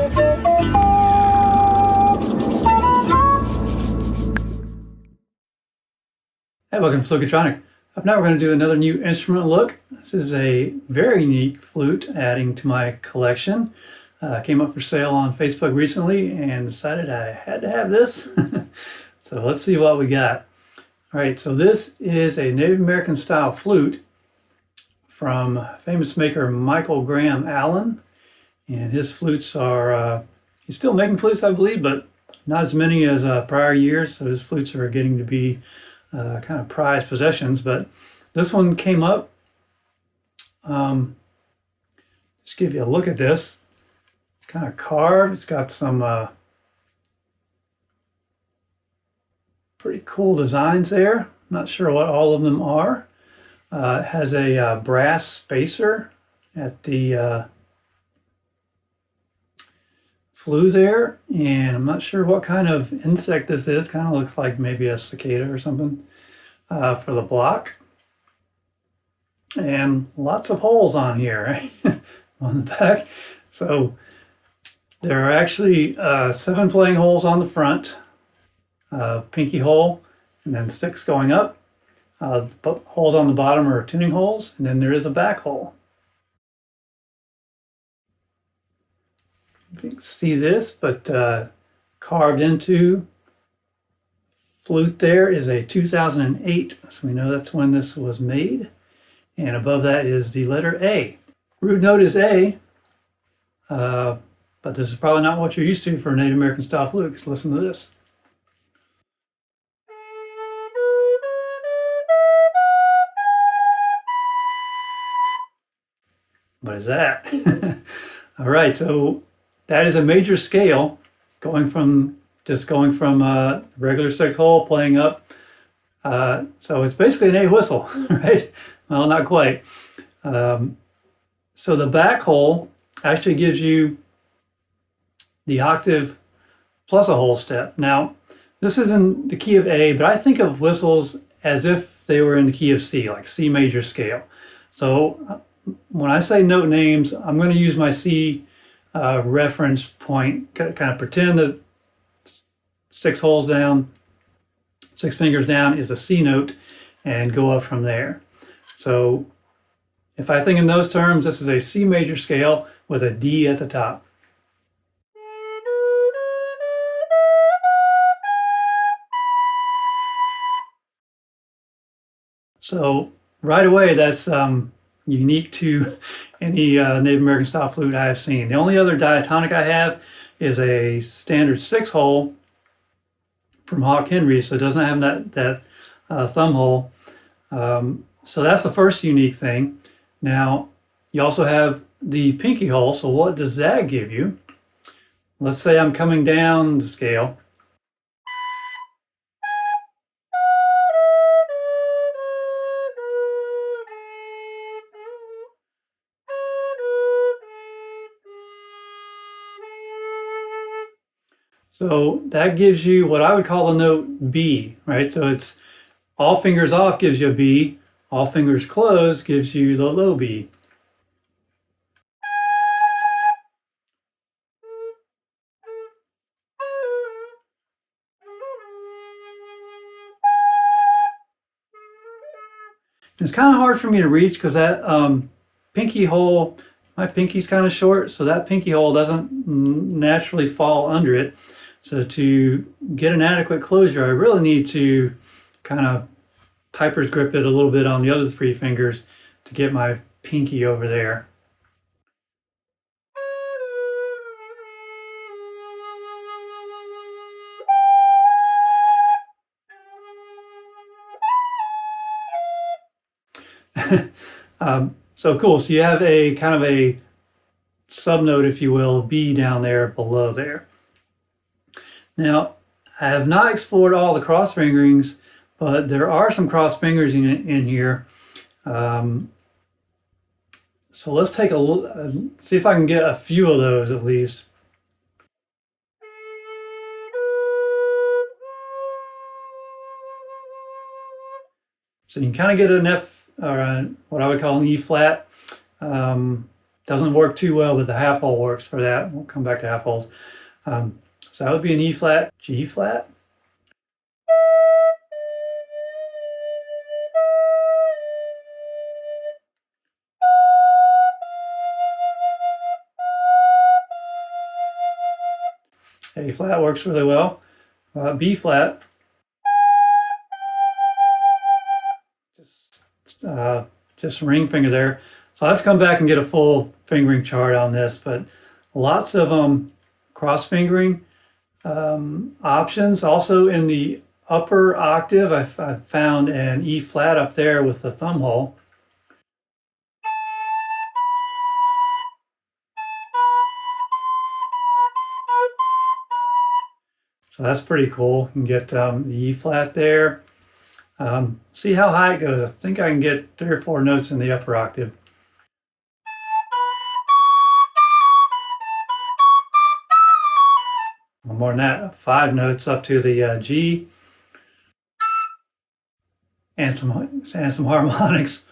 Hey, welcome to Diatonic. Up now we're going to do another new instrument look. This is a very unique flute adding to my collection. Came up for sale on Facebook recently and decided I had to have this. So let's see what we got. All right, so this is a Native American style flute from famous maker Michaelgrahamallen. And his flutes are, he's still making flutes, I believe, but not as many as prior years. So his flutes are getting to be kind of prized possessions, but this one came up. Just give you a look at this. It's kind of carved. It's got some pretty cool designs there. Not sure what all of them are. It has a brass spacer at the flue there, and I'm not sure what kind of insect this is. Kind of looks like maybe a cicada or something for the block. And lots of holes on here, right? On the back. So there are actually 7 playing holes on the front, pinky hole, and then 6 going up. The holes on the bottom are tuning holes, and then there is a back hole. You can see this, but carved into flute there is a 2008, so we know that's when this was made. And above that is the letter A. Root note is A, but this is probably not what you're used to for a Native American style flute, because listen to this. What is that? All right, so that is a major scale, going from regular 6 hole playing up. So it's basically an A whistle, right? Well, not quite. So the back hole actually gives you the octave plus a whole step. Now, this is in the key of A, but I think of whistles as if they were in the key of C, like C major scale. So when I say note names, I'm going to use my C reference point, kind of pretend that 6 holes down, 6 fingers down is a C note, and go up from there. So if I think in those terms, this is a C major scale with a D at the top. So right away, that's unique to any Native American style flute I have seen. The only other diatonic I have is a standard 6 hole from Hawk Henry, so it doesn't have that thumb hole. So that's the first unique thing. Now, you also have the pinky hole, so what does that give you? Let's say I'm coming down the scale. So that gives you what I would call the note B, right? So it's all fingers off gives you a B, all fingers closed gives you the low B. It's kind of hard for me to reach because that pinky hole, my pinky's kind of short, so that pinky hole doesn't naturally fall under it. So to get an adequate closure, I really need to kind of piper's grip it a little bit on the other 3 fingers to get my pinky over there. So cool. So you have a kind of a subnote, if you will, B down there below there. Now, I have not explored all the cross fingerings, but there are some cross fingers in here. So let's take a look, see if I can get a few of those at least. So you can kind of get an F, or what I would call an E flat down Doesn't work too well, but the half hole works for that. We'll come back to half holes. So that would be an E flat, G flat. A flat works really well. B flat. Just ring finger there. So I have to come back and get a full fingering chart on this, but lots of cross fingering options. Also in the upper octave, I found an E flat up there with the thumb hole. So that's pretty cool. You can get the E flat there. See how high it goes. I think I can get 3 or 4 notes in the upper octave. More than that, 5 notes up to the G, and some harmonics.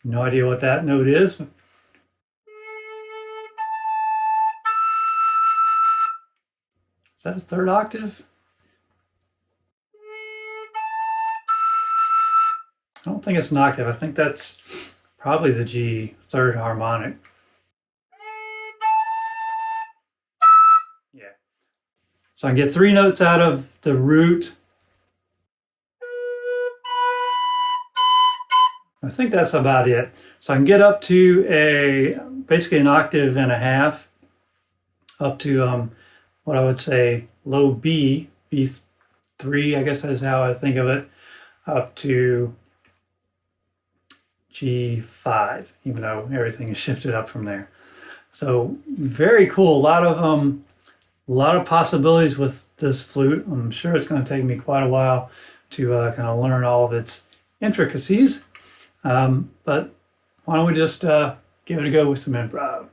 No idea what that note is. Is that a 3rd octave? I don't think it's an octave. I think that's probably the G, 3rd harmonic. Yeah. So I can get 3 notes out of the root. I think that's about it. So I can get up to basically an octave and a half, up to what I would say low B, B3, I guess that's how I think of it, up to G5, even though everything is shifted up from there. So very cool. A lot of possibilities with this flute. I'm sure it's going to take me quite a while to kind of learn all of its intricacies. But why don't we just give it a go with some improv.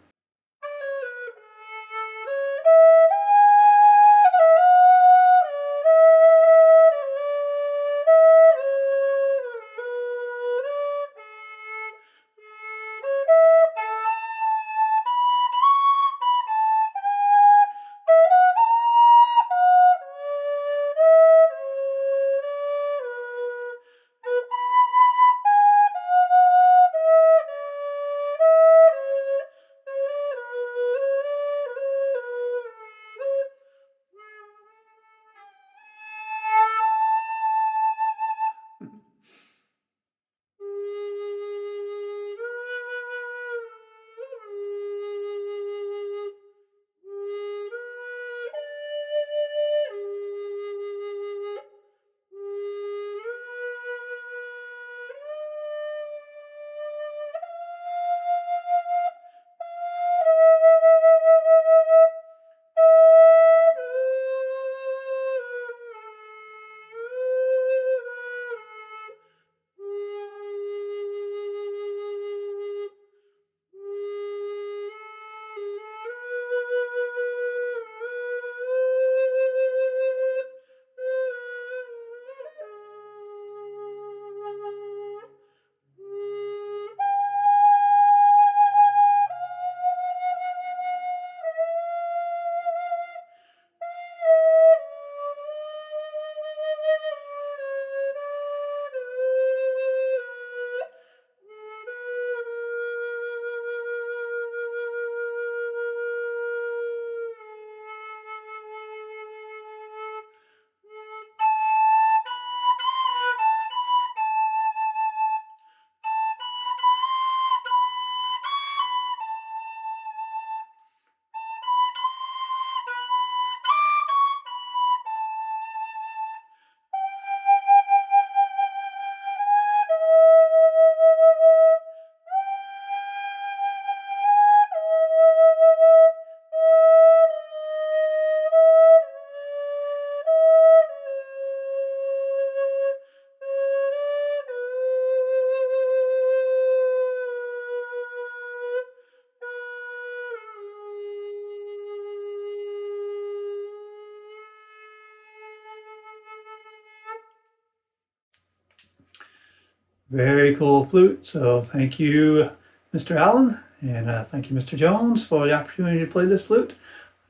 Very cool flute. So thank you, Mr. Allen, and thank you, Mr. Jones, for the opportunity to play this flute.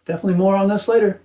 Definitely more on this later.